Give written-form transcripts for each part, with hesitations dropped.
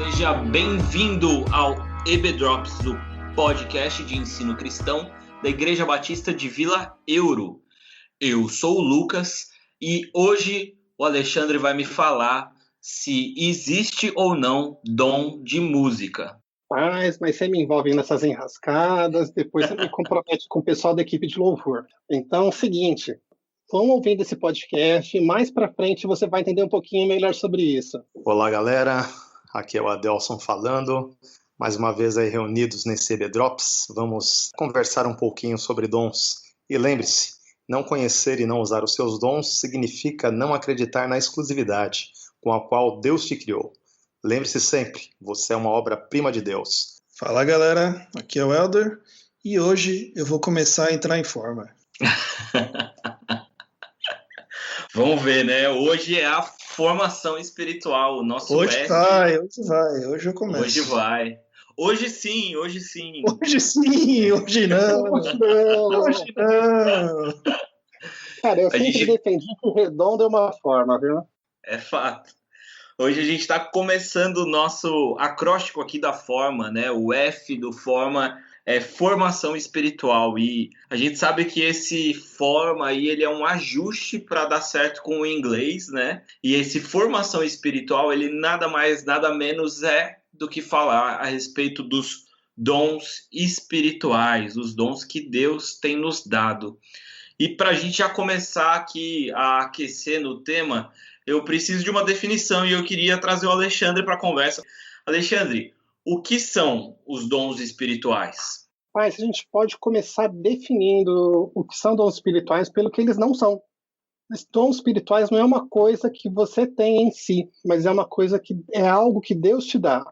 Seja bem-vindo ao EB Drops, do podcast de ensino cristão da Igreja Batista de Vila Euro. Eu sou o Lucas e hoje o Alexandre vai me falar se existe ou não dom de música. Mas você me envolve nessas enrascadas, depois você me compromete com o pessoal da equipe de louvor. Então, é o seguinte, vão ouvindo esse podcast, mais pra frente você vai entender um pouquinho melhor sobre isso. Olá, galera. Aqui é o Adelson falando. Mais uma vez aí reunidos nesse EB Drops. Vamos conversar um pouquinho sobre dons. E lembre-se, não conhecer e não usar os seus dons significa não acreditar na exclusividade com a qual Deus te criou. Lembre-se sempre, você é uma obra-prima de Deus. Fala, galera. Aqui é o Elder. E hoje eu vou começar a entrar em forma. Vamos ver, né? Hoje é a formação espiritual, o nosso Hoje F. vai, hoje eu começo. Hoje vai. Hoje sim. Hoje sim, hoje não. Hoje não. Cara, eu sempre defendi que o redondo é uma forma, viu? É fato. Hoje a gente está começando o nosso acróstico aqui da forma, né? O F do forma é formação espiritual. E a gente sabe que esse forma aí, ele é um ajuste para dar certo com o inglês, né? E esse formação espiritual, ele nada mais, nada menos é do que falar a respeito dos dons espirituais, os dons que Deus tem nos dado. E para a gente já começar aqui a aquecer no tema, eu preciso de uma definição e eu queria trazer o Alexandre para a conversa. Alexandre, o que são os dons espirituais? Mas a gente pode começar definindo o que são dons espirituais pelo que eles não são. Os dons espirituais não é uma coisa que você tem em si, mas é uma coisa que é algo que Deus te dá.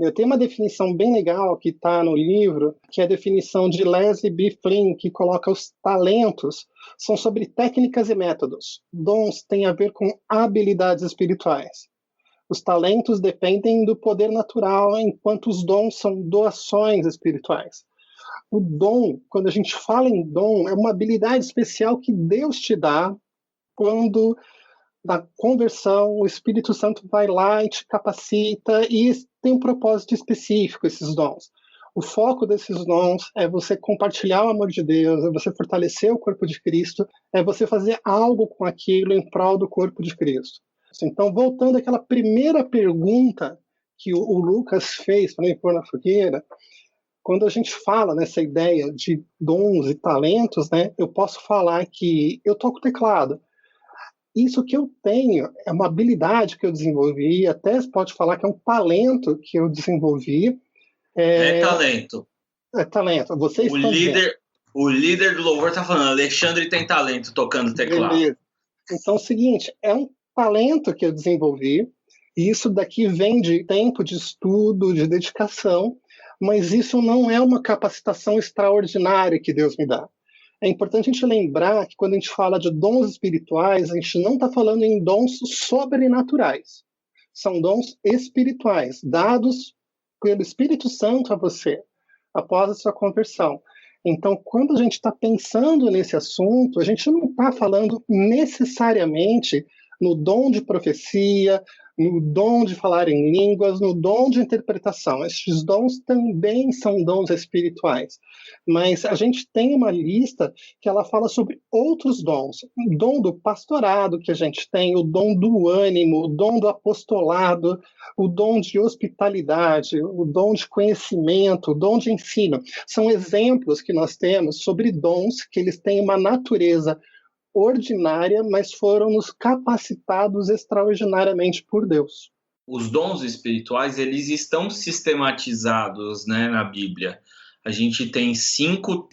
Eu tenho uma definição bem legal que está no livro, que é a definição de Leslie B. Flynn, que coloca os talentos são sobre técnicas e métodos. Dons têm a ver com habilidades espirituais. Os talentos dependem do poder natural, enquanto os dons são doações espirituais. O dom, quando a gente fala em dom, é uma habilidade especial que Deus te dá quando, na conversão, o Espírito Santo vai lá e te capacita e tem um propósito específico, esses dons. O foco desses dons é você compartilhar o amor de Deus, é você fortalecer o corpo de Cristo, é você fazer algo com aquilo em prol do corpo de Cristo. Então, voltando àquela primeira pergunta que o Lucas fez para me pôr na fogueira, quando a gente fala nessa ideia de dons e talentos, né, eu posso falar que eu toco teclado. Isso que eu tenho é uma habilidade que eu desenvolvi, até pode falar que é um talento que eu desenvolvi. É talento. É talento. Vocês o líder do louvor está falando, Alexandre tem talento tocando teclado. Beleza. Então é o seguinte, é um talento que eu desenvolvi, e isso daqui vem de tempo de estudo, de dedicação, mas isso não é uma capacitação extraordinária que Deus me dá. É importante a gente lembrar que quando a gente fala de dons espirituais, a gente não está falando em dons sobrenaturais. São dons espirituais, dados pelo Espírito Santo a você, após a sua conversão. Então, quando a gente está pensando nesse assunto, a gente não está falando necessariamente no dom de profecia, no dom de falar em línguas, no dom de interpretação. Esses dons também são dons espirituais. Mas a gente tem uma lista que ela fala sobre outros dons. O dom do pastorado que a gente tem, o dom do ânimo, o dom do apostolado, o dom de hospitalidade, o dom de conhecimento, o dom de ensino. São exemplos que nós temos sobre dons que eles têm uma natureza ordinária, mas foram nos capacitados extraordinariamente por Deus. Os dons espirituais, eles estão sistematizados, né, na Bíblia. A gente tem cinco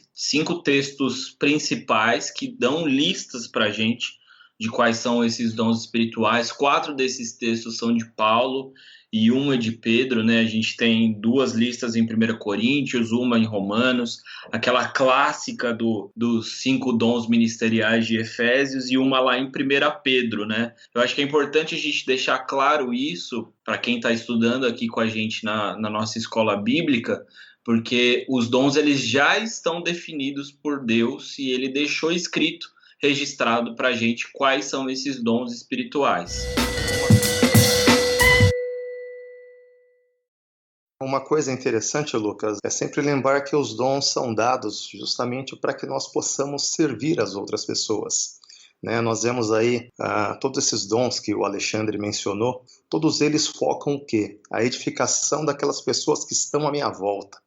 textos principais que dão listas para a gente de quais são esses dons espirituais. 4 desses textos são de Paulo e uma é de Pedro, né? A gente tem 2 listas em 1 Coríntios, uma em Romanos, aquela clássica dos 5 dons ministeriais de Efésios e uma lá em 1 Pedro, né? Eu acho que é importante a gente deixar claro isso para quem está estudando aqui com a gente na nossa escola bíblica, porque os dons eles já estão definidos por Deus e ele deixou escrito, registrado para a gente quais são esses dons espirituais. Uma coisa interessante, Lucas, é sempre lembrar que os dons são dados justamente para que nós possamos servir as outras pessoas. Né? Nós vemos aí todos esses dons que o Alexandre mencionou, todos eles focam o quê? A edificação daquelas pessoas que estão à minha volta.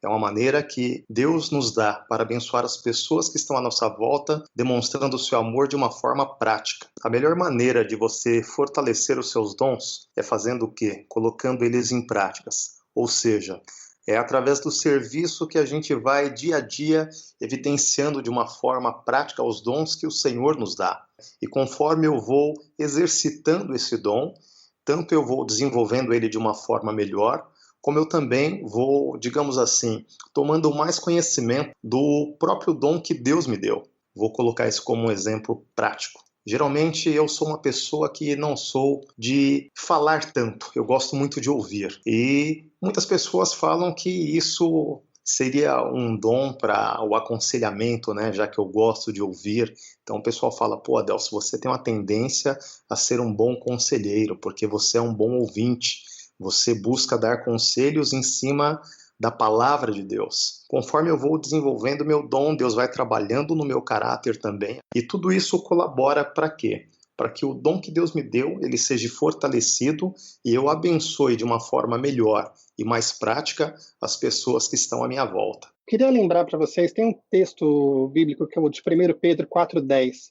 É uma maneira que Deus nos dá para abençoar as pessoas que estão à nossa volta, demonstrando o seu amor de uma forma prática. A melhor maneira de você fortalecer os seus dons é fazendo o quê? Colocando eles em práticas. Ou seja, é através do serviço que a gente vai dia a dia evidenciando de uma forma prática os dons que o Senhor nos dá. E conforme eu vou exercitando esse dom, tanto eu vou desenvolvendo ele de uma forma melhor, como eu também vou, digamos assim, tomando mais conhecimento do próprio dom que Deus me deu. Vou colocar isso como um exemplo prático. Geralmente eu sou uma pessoa que não sou de falar tanto, eu gosto muito de ouvir. E muitas pessoas falam que isso seria um dom para o aconselhamento, né? Já que eu gosto de ouvir. Então o pessoal fala, pô, Adelso, você tem uma tendência a ser um bom conselheiro, porque você é um bom ouvinte. Você busca dar conselhos em cima da palavra de Deus. Conforme eu vou desenvolvendo meu dom, Deus vai trabalhando no meu caráter também. E tudo isso colabora para quê? Para que o dom que Deus me deu, ele seja fortalecido e eu abençoe de uma forma melhor e mais prática as pessoas que estão à minha volta. Queria lembrar para vocês, tem um texto bíblico que é o de 1 Pedro 4,10,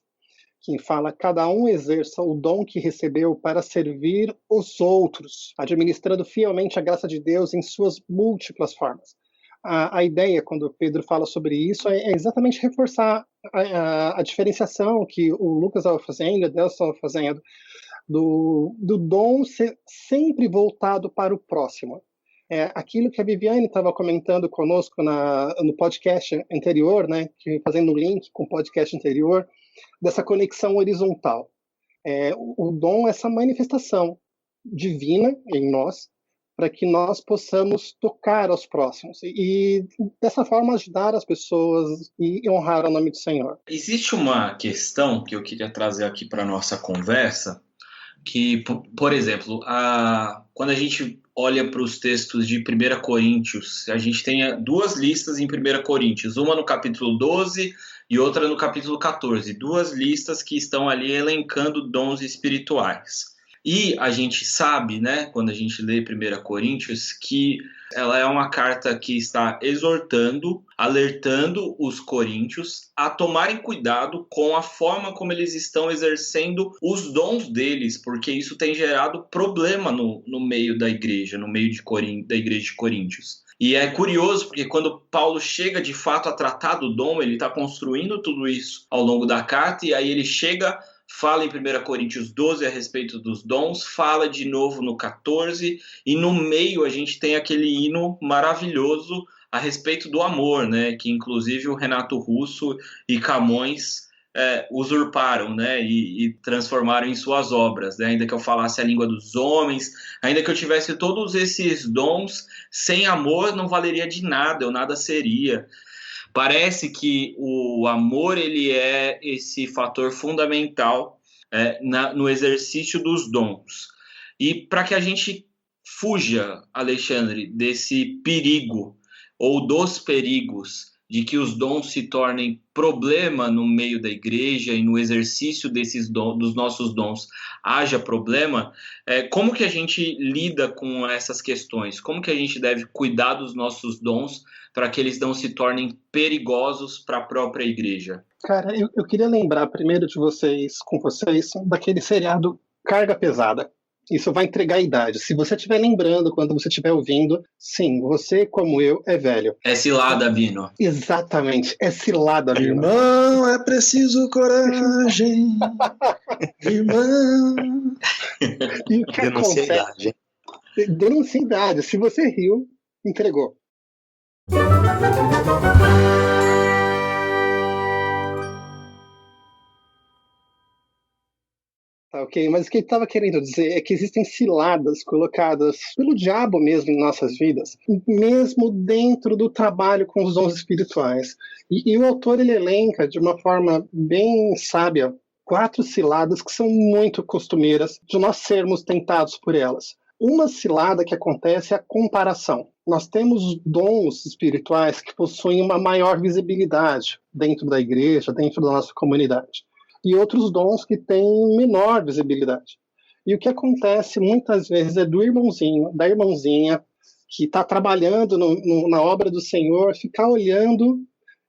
que fala, cada um exerça o dom que recebeu para servir os outros, administrando fielmente a graça de Deus em suas múltiplas formas. A ideia, quando Pedro fala sobre isso, é exatamente reforçar a diferenciação que o Lucas estava fazendo, a Deus estava fazendo, do dom ser sempre voltado para o próximo. Aquilo que a Viviane estava comentando conosco no podcast anterior, né, fazendo um link com o podcast anterior, dessa conexão horizontal. O dom é essa manifestação divina em nós, para que nós possamos tocar aos próximos e dessa forma ajudar as pessoas e honrar o nome do Senhor. Existe uma questão que eu queria trazer aqui para a nossa conversa, que, por exemplo, quando a gente olha para os textos de 1 Coríntios, a gente tem duas listas em 1 Coríntios, uma no capítulo 12 e outra no capítulo 14, duas listas que estão ali elencando dons espirituais. E a gente sabe, né, quando a gente lê 1 Coríntios, que ela é uma carta que está exortando, alertando os coríntios a tomarem cuidado com a forma como eles estão exercendo os dons deles, porque isso tem gerado problema no meio da igreja, no meio da igreja de Coríntios. E é curioso, porque quando Paulo chega de fato a tratar do dom, ele está construindo tudo isso ao longo da carta, e aí ele chega, fala em 1 Coríntios 12 a respeito dos dons, fala de novo no 14, e no meio a gente tem aquele hino maravilhoso a respeito do amor, né? Que inclusive o Renato Russo e Camões usurparam, né? E transformaram em suas obras, né? Ainda que eu falasse a língua dos homens, ainda que eu tivesse todos esses dons, sem amor não valeria de nada, eu nada seria. Parece que o amor ele é esse fator fundamental no exercício dos dons. E para que a gente fuja, Alexandre, desse perigo ou dos perigos de que os dons se tornem problema no meio da igreja e no exercício dos nossos dons haja problema, como que a gente lida com essas questões? Como que a gente deve cuidar dos nossos dons para que eles não se tornem perigosos para a própria igreja? Cara, eu queria lembrar primeiro com vocês, daquele seriado Carga Pesada. Isso vai entregar a idade. Se você estiver lembrando, quando você estiver ouvindo, sim, você, como eu, é velho. É cilada, Bino. Exatamente, é cilada, Bino. Irmão, é preciso coragem. Irmão. E o que Denuncia a idade. Denuncia a idade. Se você riu, entregou. Tá, ok, mas o que ele estava querendo dizer é que existem ciladas colocadas pelo diabo mesmo em nossas vidas, mesmo dentro do trabalho com os dons espirituais. E o autor ele elenca de uma forma bem sábia 4 ciladas que são muito costumeiras de nós sermos tentados por elas. Uma cilada que acontece é a comparação. Nós temos dons espirituais que possuem uma maior visibilidade dentro da igreja, dentro da nossa comunidade, e outros dons que têm menor visibilidade. E o que acontece muitas vezes é do irmãozinho, da irmãzinha, que está trabalhando na obra do Senhor, ficar olhando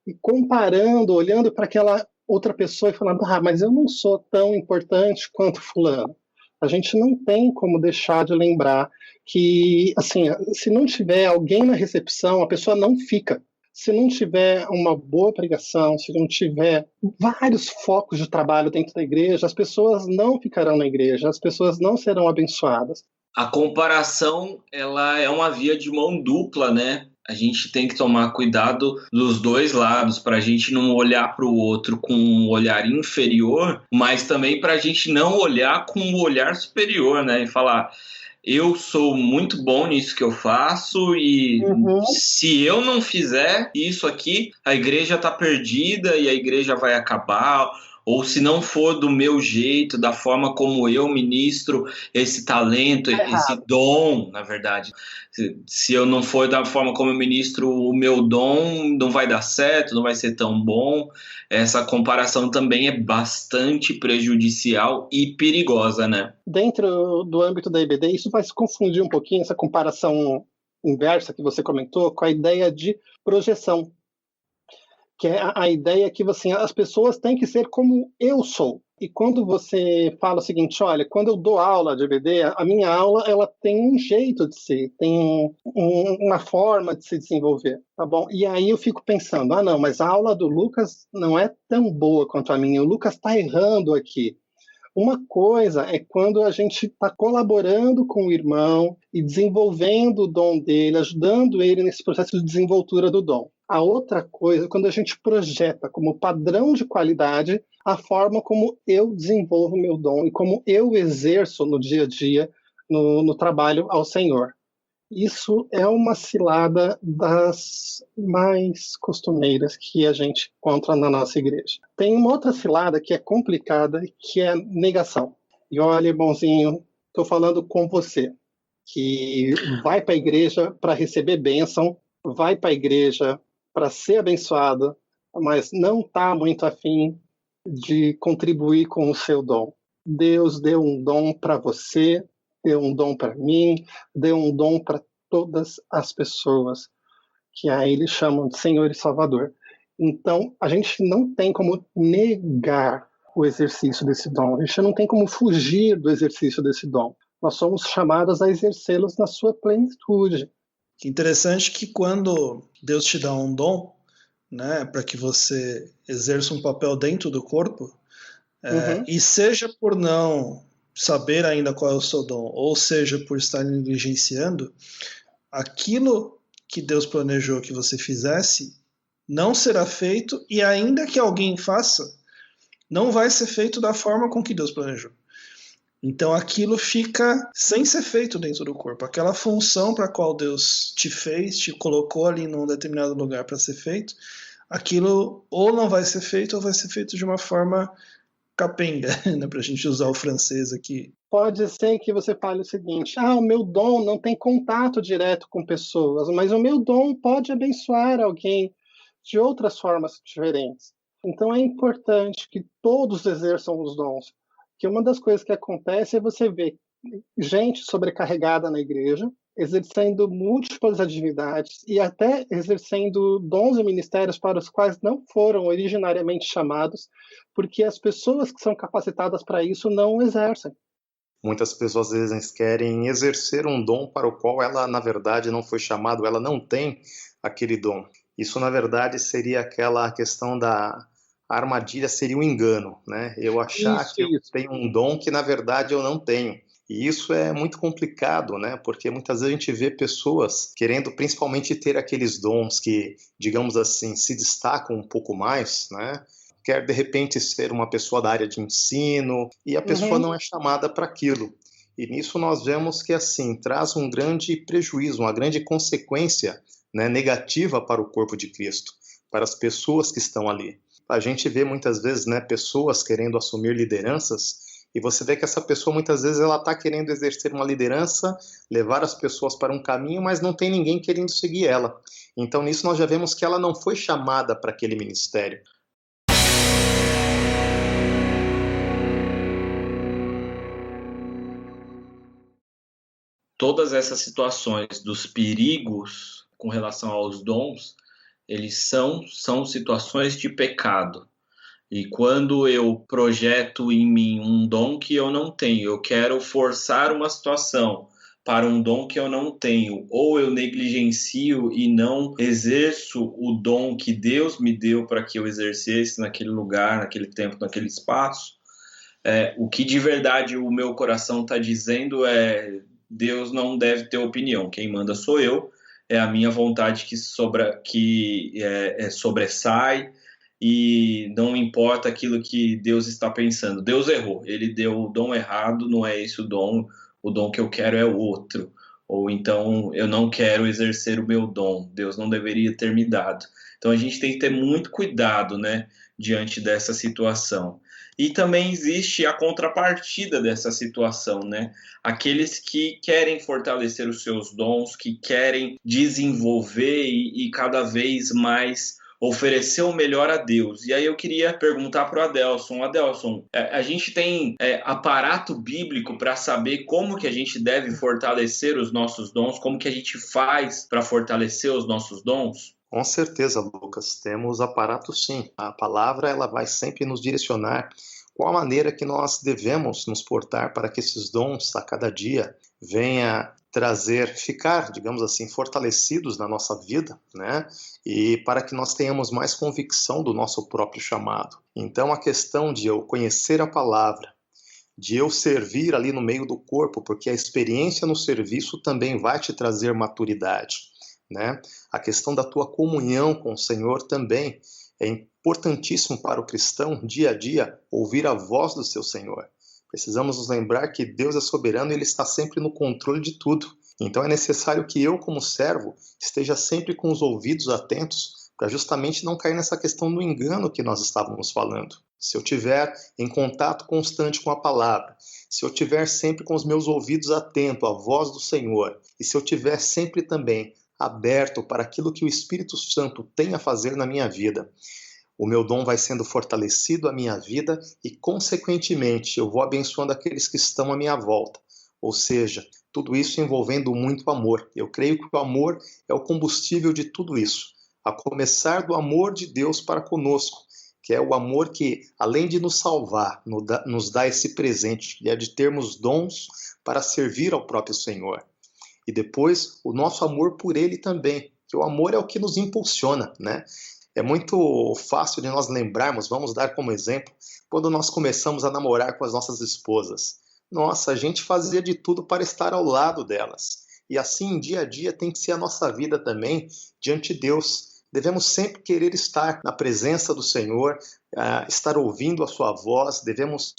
e comparando, olhando para aquela outra pessoa e falando, mas eu não sou tão importante quanto fulano. A gente não tem como deixar de lembrar que, assim, se não tiver alguém na recepção, a pessoa não fica. Se não tiver uma boa pregação, se não tiver vários focos de trabalho dentro da igreja, as pessoas não ficarão na igreja, as pessoas não serão abençoadas. A comparação, ela é uma via de mão dupla, né? A gente tem que tomar cuidado dos dois lados, para a gente não olhar para o outro com um olhar inferior, mas também para a gente não olhar com um olhar superior, né? E falar, eu sou muito bom nisso que eu faço e se eu não fizer isso aqui, a igreja está perdida e a igreja vai acabar. Ou se não for do meu jeito, da forma como eu ministro esse talento, esse dom, na verdade. Se eu não for da forma como eu ministro o meu dom, não vai dar certo, não vai ser tão bom. Essa comparação também é bastante prejudicial e perigosa, né? Dentro do âmbito da IBD, isso vai se confundir um pouquinho, essa comparação inversa que você comentou, com a ideia de projeção. Que é a ideia que as pessoas têm que ser como eu sou. E quando você fala o seguinte, olha, quando eu dou aula de EBD, a minha aula ela tem um jeito de ser, tem uma forma de se desenvolver, tá bom? E aí eu fico pensando, não, mas a aula do Lucas não é tão boa quanto a minha, o Lucas está errando aqui. Uma coisa é quando a gente está colaborando com o irmão e desenvolvendo o dom dele, ajudando ele nesse processo de desenvoltura do dom. A outra coisa é quando a gente projeta como padrão de qualidade a forma como eu desenvolvo meu dom e como eu exerço no dia a dia, no trabalho ao Senhor. Isso é uma cilada das mais costumeiras que a gente encontra na nossa igreja. Tem uma outra cilada que é complicada, que é a negação. E olha, irmãozinho, estou falando com você, que vai para a igreja para receber bênção, vai para a igreja para ser abençoado, mas não está muito afim de contribuir com o seu dom. Deus deu um dom para você, deu um dom para mim, deu um dom para todas as pessoas, que aí eles chamam de Senhor e Salvador. Então, a gente não tem como negar o exercício desse dom, a gente não tem como fugir do exercício desse dom. Nós somos chamados a exercê-los na sua plenitude. Que interessante que quando Deus te dá um dom, né, para que você exerça um papel dentro do corpo, e seja por não saber ainda qual é o seu dom, ou seja por estar negligenciando, aquilo que Deus planejou que você fizesse não será feito, e ainda que alguém faça, não vai ser feito da forma com que Deus planejou. Então aquilo fica sem ser feito dentro do corpo. Aquela função para a qual Deus te fez, te colocou ali num determinado lugar para ser feito, aquilo ou não vai ser feito ou vai ser feito de uma forma capenga, né, para a gente usar o francês aqui. Pode ser que você fale o seguinte, o meu dom não tem contato direto com pessoas, mas o meu dom pode abençoar alguém de outras formas diferentes. Então é importante que todos exerçam os dons. Que uma das coisas que acontece é você ver gente sobrecarregada na igreja, exercendo múltiplas atividades e até exercendo dons e ministérios para os quais não foram originariamente chamados, porque as pessoas que são capacitadas para isso não exercem. Muitas pessoas às vezes querem exercer um dom para o qual ela, na verdade, não foi chamada, ela não tem aquele dom. Isso, na verdade, seria aquela questão da armadilha, seria um engano, né? Eu achar que eu tenho um dom que, na verdade, eu não tenho. E isso é muito complicado, né? Porque muitas vezes a gente vê pessoas querendo principalmente ter aqueles dons que, digamos assim, se destacam um pouco mais, né? Quer, de repente, ser uma pessoa da área de ensino e a pessoa não é chamada para aquilo. E nisso nós vemos que, assim, traz um grande prejuízo, uma grande consequência, né, negativa para o corpo de Cristo, para as pessoas que estão ali. A gente vê muitas vezes, né, pessoas querendo assumir lideranças E você vê que essa pessoa, muitas vezes, ela está querendo exercer uma liderança, levar as pessoas para um caminho, mas não tem ninguém querendo seguir ela. Então, nisso, nós já vemos que ela não foi chamada para aquele ministério. Todas essas situações dos perigos com relação aos dons, eles são situações de pecado. E quando eu projeto em mim um dom que eu não tenho, eu quero forçar uma situação para um dom que eu não tenho, ou eu negligencio e não exerço o dom que Deus me deu para que eu exercesse naquele lugar, naquele tempo, naquele espaço, o que de verdade o meu coração está dizendo é: Deus não deve ter opinião, quem manda sou eu, é a minha vontade que sobressai, e não importa aquilo que Deus está pensando. Deus errou, ele deu o dom errado, não é esse o dom que eu quero é outro. Ou então eu não quero exercer o meu dom, Deus não deveria ter me dado. Então a gente tem que ter muito cuidado, né, diante dessa situação. E também existe a contrapartida dessa situação, né? Aqueles que querem fortalecer os seus dons, que querem desenvolver e cada vez mais oferecer o melhor a Deus. E aí eu queria perguntar para o Adelson. Adelson, a gente tem aparato bíblico para saber como que a gente deve fortalecer os nossos dons, como que a gente faz para fortalecer os nossos dons? Com certeza, Lucas, temos aparato sim. A palavra ela vai sempre nos direcionar qual a maneira que nós devemos nos portar para que esses dons a cada dia venha ficar, digamos assim, fortalecidos na nossa vida, né? E para que nós tenhamos mais convicção do nosso próprio chamado. Então, a questão de eu conhecer a palavra, de eu servir ali no meio do corpo, porque a experiência no serviço também vai te trazer maturidade, né? A questão da tua comunhão com o Senhor também é importantíssimo para o cristão, dia a dia, ouvir a voz do seu Senhor. Precisamos nos lembrar que Deus é soberano e Ele está sempre no controle de tudo. Então é necessário que eu, como servo, esteja sempre com os ouvidos atentos para justamente não cair nessa questão do engano que nós estávamos falando. Se eu tiver em contato constante com a palavra, se eu tiver sempre com os meus ouvidos atentos à voz do Senhor, e se eu tiver sempre também aberto para aquilo que o Espírito Santo tem a fazer na minha vida, o meu dom vai sendo fortalecido, a minha vida, e consequentemente eu vou abençoando aqueles que estão à minha volta. Ou seja, tudo isso envolvendo muito amor. Eu creio que o amor é o combustível de tudo isso, a começar do amor de Deus para conosco, que é o amor que, além de nos salvar, nos dá esse presente, e é de termos dons para servir ao próprio Senhor. E depois, o nosso amor por Ele também, que o amor é o que nos impulsiona, né? É muito fácil de nós lembrarmos, vamos dar como exemplo, quando nós começamos a namorar com as nossas esposas. Nossa, a gente fazia de tudo para estar ao lado delas. E assim, dia a dia, tem que ser a nossa vida também diante de Deus. Devemos sempre querer estar na presença do Senhor, estar ouvindo a sua voz, devemos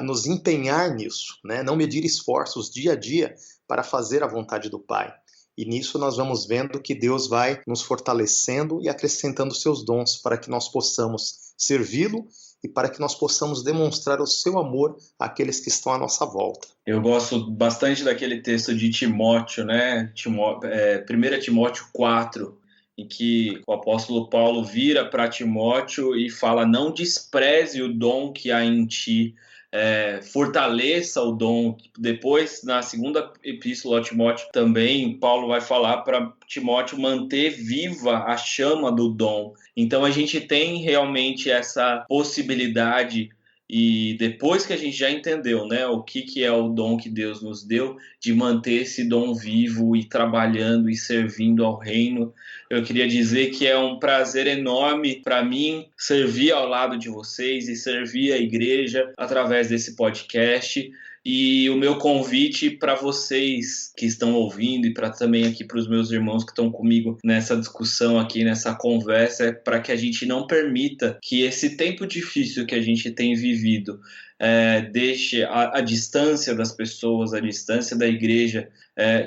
nos empenhar nisso, né? Não medir esforços dia a dia para fazer a vontade do Pai. E nisso nós vamos vendo que Deus vai nos fortalecendo e acrescentando seus dons para que nós possamos servi-lo e para que nós possamos demonstrar o seu amor àqueles que estão à nossa volta. Eu gosto bastante daquele texto de Timóteo, né? 1 Timóteo 4, em que o apóstolo Paulo vira para Timóteo e fala: não despreze o dom que há em ti, fortaleça o dom. Depois, na segunda epístola a Timóteo, também Paulo vai falar para Timóteo manter viva a chama do dom. Então a gente tem realmente essa possibilidade, e depois que a gente já entendeu, né, o que é o dom que Deus nos deu, de manter esse dom vivo e trabalhando e servindo ao reino. Eu queria dizer que é um prazer enorme para mim servir ao lado de vocês e servir a igreja através desse podcast. E o meu convite para vocês que estão ouvindo e para também aqui para os meus irmãos que estão comigo nessa discussão aqui, nessa conversa, é para que a gente não permita que esse tempo difícil que a gente tem vivido deixe a distância das pessoas, a distância da igreja,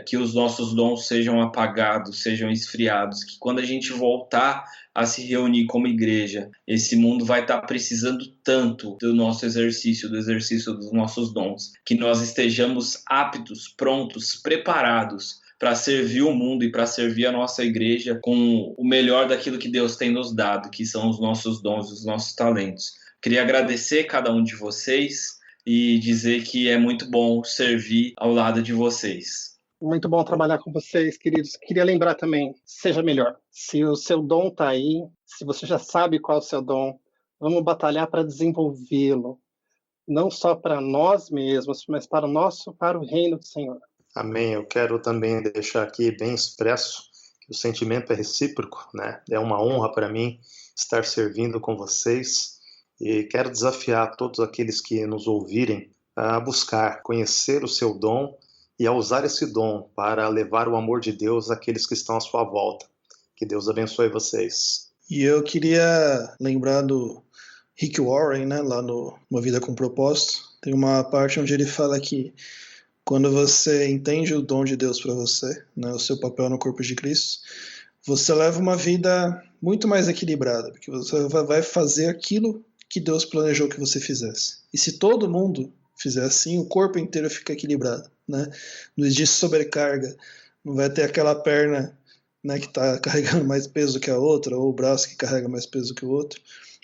que os nossos dons sejam apagados, sejam esfriados, que quando a gente voltar a se reunir como igreja, esse mundo vai estar precisando tanto do nosso exercício, do exercício dos nossos dons, que nós estejamos aptos, prontos, preparados para servir o mundo e para servir a nossa igreja com o melhor daquilo que Deus tem nos dado, que são os nossos dons, os nossos talentos. Queria agradecer cada um de vocês e dizer que é muito bom servir ao lado de vocês. Muito bom trabalhar com vocês, queridos. Queria lembrar também, seja melhor. Se o seu dom está aí, se você já sabe qual é o seu dom, vamos batalhar para desenvolvê-lo. Não só para nós mesmos, mas para o reino do Senhor. Amém. Eu quero também deixar aqui bem expresso que o sentimento é recíproco, né? É uma honra para mim estar servindo com vocês e quero desafiar todos aqueles que nos ouvirem a buscar conhecer o seu dom e a usar esse dom para levar o amor de Deus àqueles que estão à sua volta. Que Deus abençoe vocês. E eu queria lembrar do Rick Warren, né, lá no Uma Vida com Propósito. Tem uma parte onde ele fala que quando você entende o dom de Deus para você, né, o seu papel no corpo de Cristo, você leva uma vida muito mais equilibrada, porque você vai fazer aquilo que Deus planejou que você fizesse. E se todo mundo fizer assim, o corpo inteiro fica equilibrado, né? Não existe sobrecarga, não vai ter aquela perna, né, que está carregando mais peso que a outra, ou o braço que carrega mais peso que o outro.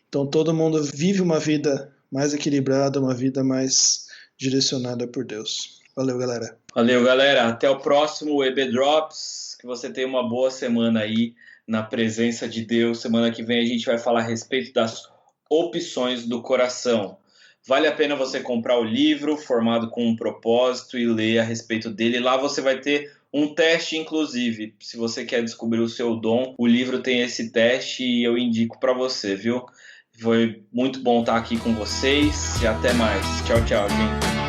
Então todo mundo vive uma vida mais equilibrada, uma vida mais direcionada por Deus. Valeu, galera. Valeu, galera. Até o próximo EB Drops. Que você tenha uma boa semana aí na presença de Deus. Semana que vem a gente vai falar a respeito das opções do coração. Vale a pena você comprar o livro Formado com um Propósito e ler a respeito dele. Lá você vai ter um teste, inclusive. Se você quer descobrir o seu dom, o livro tem esse teste e eu indico para você, viu? Foi muito bom estar aqui com vocês e até mais. Tchau, tchau, gente.